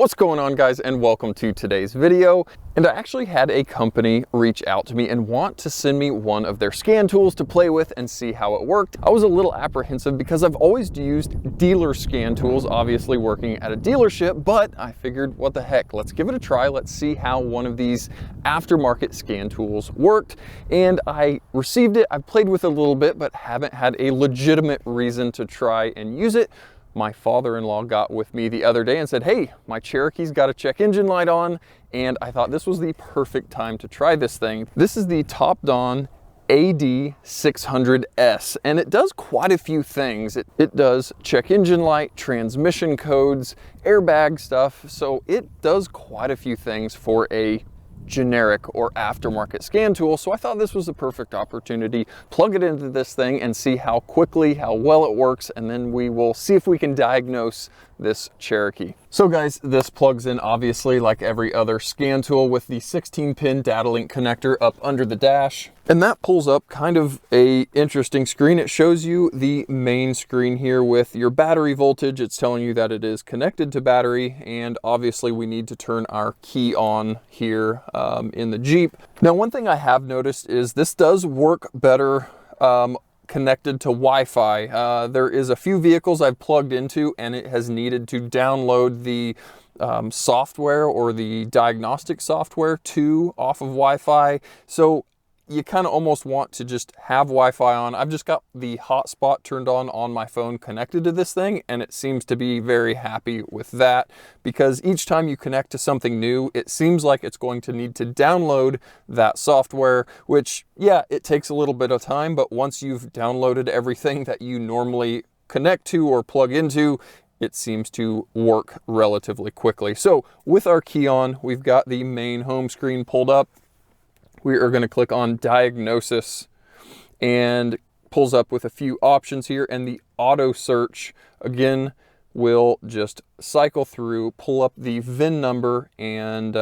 What's going on, guys, and welcome to today's video. And I actually had a company reach out to me and want to send me one of their scan tools to play with and see how it worked. I was a little apprehensive because I've always used dealer scan tools, obviously working at a dealership, but I figured, what the heck, let's give it a try. Let's see how one of these aftermarket scan tools worked. And I received it, I played with it a little bit, but haven't had a legitimate reason to try and use it. My father-in-law got with me the other day and said, hey, my Cherokee's got a check engine light on, and I thought this was the perfect time to try this thing. This is the TopDon AD600S, and it does quite a few things. It does check engine light, transmission codes, airbag stuff, so it does quite a few things for a generic or aftermarket scan tool. So I thought this was the perfect opportunity. Plug it into this thing and see how quickly, how well it works, and then we will see if we can diagnose this Cherokee. So guys, this plugs in obviously like every other scan tool with the 16-pin data link connector up under the dash. And that pulls up kind of a interesting screen. It shows you the main screen here with your battery voltage. It's telling you that it is connected to battery, and obviously we need to turn our key on here in the Jeep. Now, one thing I have noticed is this does work better connected to Wi-Fi. There is a few vehicles I've plugged into and it has needed to download the software or the diagnostic software off of Wi-Fi. So you kind of almost want to just have Wi-Fi on. I've just got the hotspot turned on my phone connected to this thing, and it seems to be very happy with that, because each time you connect to something new, it seems like it's going to need to download that software, which, yeah, it takes a little bit of time, but once you've downloaded everything that you normally connect to or plug into, it seems to work relatively quickly. So with our key on, we've got the main home screen pulled up. We are going to click on diagnosis, and pulls up with a few options here, and the auto search again will just cycle through, pull up the VIN number, and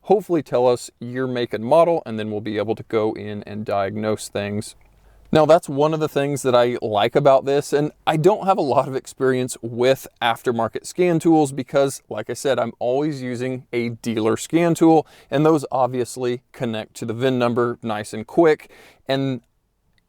hopefully tell us your make and model, and then we'll be able to go in and diagnose things. Now, that's one of the things that I like about this, and I don't have a lot of experience with aftermarket scan tools because, like I said, I'm always using a dealer scan tool, and those obviously connect to the VIN number nice and quick. And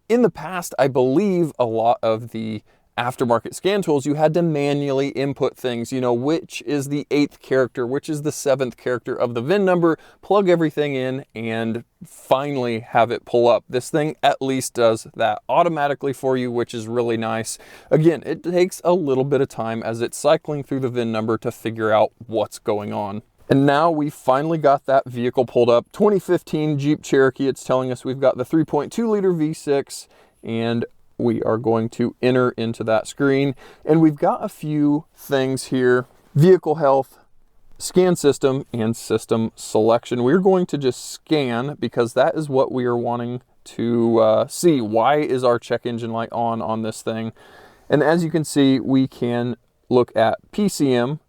in the past, I believe a lot of the aftermarket scan tools, you had to manually input things, you know, which is the 8th character, which is the 7th character of the VIN number, plug everything in, and finally have it pull up. This thing at least does that automatically for you, which is really nice. Again, it takes a little bit of time as it's cycling through the VIN number to figure out what's going on. And now we finally got that vehicle pulled up. 2015 Jeep Cherokee. It's telling us we've got the 3.2 liter V6, and we are going to enter into that screen, and we've got a few things here: vehicle health, scan system, and system selection. We're going to just scan because that is what we are wanting to see. Why is our check engine light on this thing? And as you can see, we can look at PCM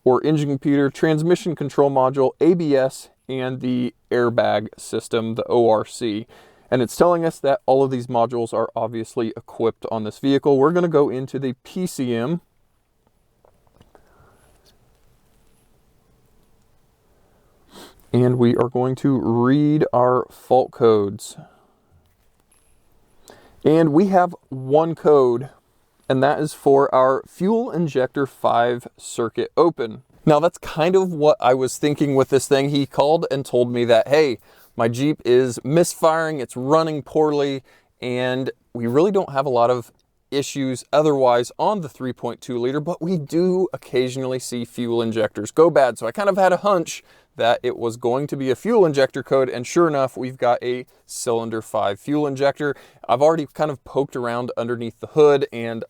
or engine computer, transmission control module, ABS, and the airbag system, the ORC. And it's telling us that all of these modules are obviously equipped on this vehicle. We're going to go into the PCM. And we are going to read our fault codes. And we have one code, and that is for our fuel injector 5 circuit open. Now, that's kind of what I was thinking with this thing. He called and told me that, hey, my Jeep is misfiring, it's running poorly, and we really don't have a lot of issues otherwise on the 3.2 liter, but we do occasionally see fuel injectors go bad. So I kind of had a hunch that it was going to be a fuel injector code, and sure enough, we've got a cylinder 5 fuel injector. I've already kind of poked around underneath the hood, and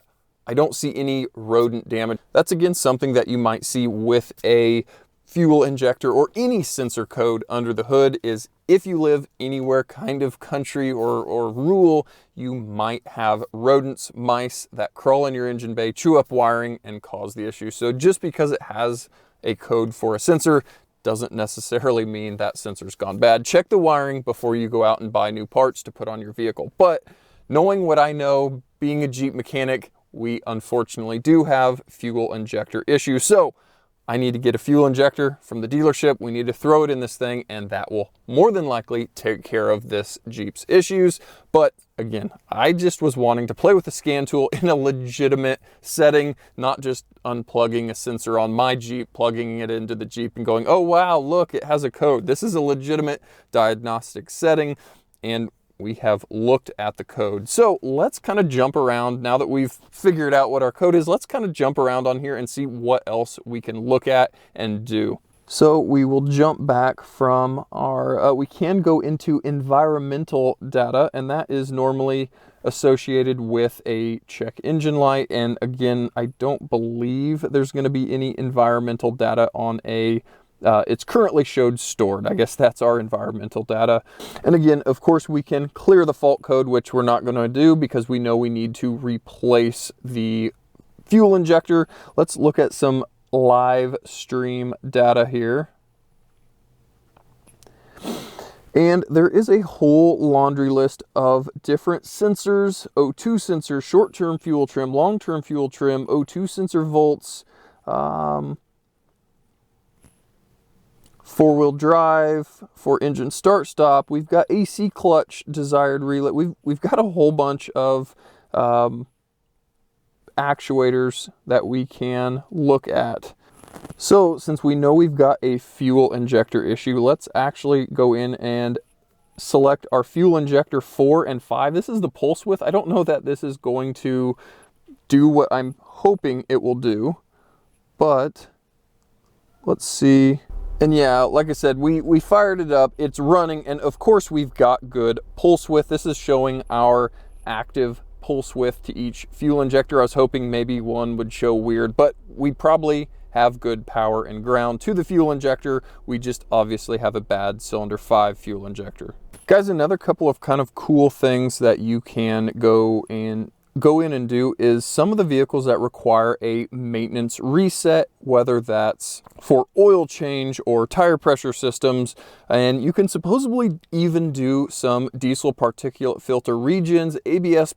I don't see any rodent damage. That's again something that you might see with a fuel injector or any sensor code under the hood, is if you live anywhere kind of country or rural, you might have rodents, mice that crawl in your engine bay, chew up wiring, and cause the issue. So just because it has a code for a sensor doesn't necessarily mean that sensor's gone bad. Check the wiring before you go out and buy new parts to put on your vehicle. But knowing what I know, being a Jeep mechanic, we unfortunately do have fuel injector issues. So I need to get a fuel injector from the dealership. We need to throw it in this thing, and that will more than likely take care of this Jeep's issues. But again, I just was wanting to play with the scan tool in a legitimate setting, not just unplugging a sensor on my Jeep, plugging it into the Jeep and going, oh wow, look, it has a code. This is a legitimate diagnostic setting, and we have looked at the code. So let's kind of jump around. Now that we've figured out what our code is, let's kind of jump around on here and see what else we can look at and do. So we will jump back from our, we can go into environmental data, and that is normally associated with a check engine light. And again, I don't believe there's going to be any environmental data on a it's currently showed stored. I guess that's our environmental data. And again, of course, we can clear the fault code, which we're not going to do because we know we need to replace the fuel injector. Let's look at some live stream data here. And there is a whole laundry list of different sensors: O2 sensor, short-term fuel trim, long-term fuel trim, O2 sensor volts, four-wheel drive, for engine start-stop. We've got AC clutch, desired relay. We've got a whole bunch of actuators that we can look at. So since we know we've got a fuel injector issue, let's actually go in and select our fuel injector 4 and 5. This is the pulse width. I don't know that this is going to do what I'm hoping it will do, but let's see. And yeah, like I said, we fired it up, it's running, and of course we've got good pulse width. This is showing our active pulse width to each fuel injector. I was hoping maybe one would show weird, but we probably have good power and ground to the fuel injector. We just obviously have a bad cylinder 5 fuel injector. Guys, another couple of kind of cool things that you can go in and do is some of the vehicles that require a maintenance reset, whether that's for oil change or tire pressure systems, and you can supposedly even do some diesel particulate filter regens, ABS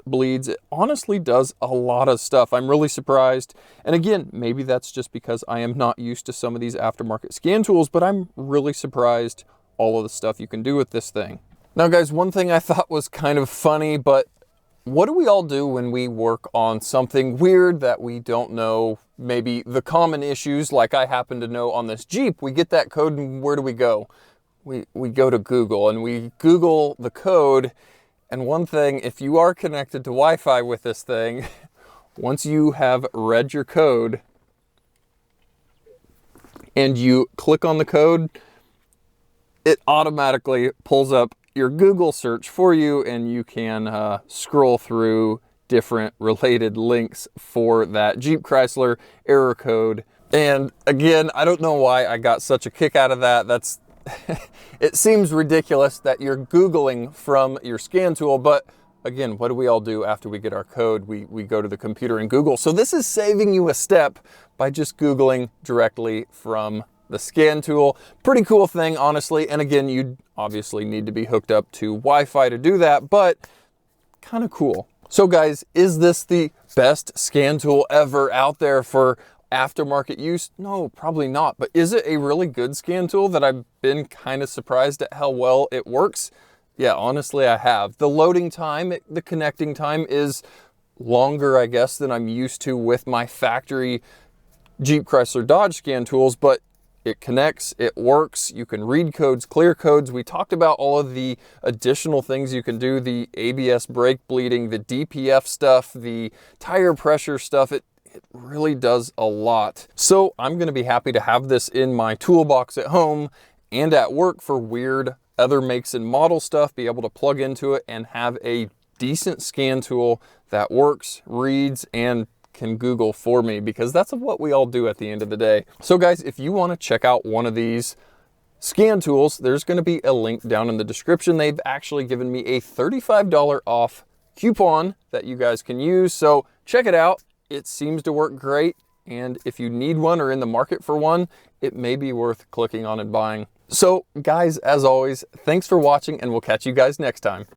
bleeds. It honestly does a lot of stuff. I'm really surprised. And again, maybe that's just because I am not used to some of these aftermarket scan tools, but I'm really surprised all of the stuff you can do with this thing. Now guys, one thing I thought was kind of funny, but what do we all do when we work on something weird that we don't know, maybe the common issues like I happen to know on this Jeep? We get that code and where do we go? We go to Google and we Google the code. And one thing, if you are connected to Wi-Fi with this thing, once you have read your code and you click on the code, it automatically pulls up your Google search for you, and you can scroll through different related links for that Jeep Chrysler error code. And again, I don't know why I got such a kick out of that. That's it seems ridiculous that you're Googling from your scan tool, but again, what do we all do after we get our code? We go to the computer and Google. So this is saving you a step by just Googling directly from the scan tool. Pretty cool thing, honestly. And again, you obviously need to be hooked up to Wi-Fi to do that, but kind of cool. So guys, is this the best scan tool ever out there for aftermarket use? No, probably not. But is it a really good scan tool that I've been kind of surprised at how well it works? Yeah, honestly, I have. The loading time, the connecting time is longer, I guess, than I'm used to with my factory Jeep Chrysler Dodge scan tools, but it connects, it works, you can read codes, clear codes. We talked about all of the additional things you can do, the ABS brake bleeding, the DPF stuff, the tire pressure stuff. It really does a lot. So I'm gonna be happy to have this in my toolbox at home and at work for weird other makes and model stuff, be able to plug into it and have a decent scan tool that works, reads, and can Google for me, because that's what we all do at the end of the day. So guys, if you want to check out one of these scan tools, there's going to be a link down in the description. They've actually given me a $35 off coupon that you guys can use. So check it out. It seems to work great. And if you need one or in the market for one, it may be worth clicking on and buying. So guys, as always, thanks for watching, and we'll catch you guys next time.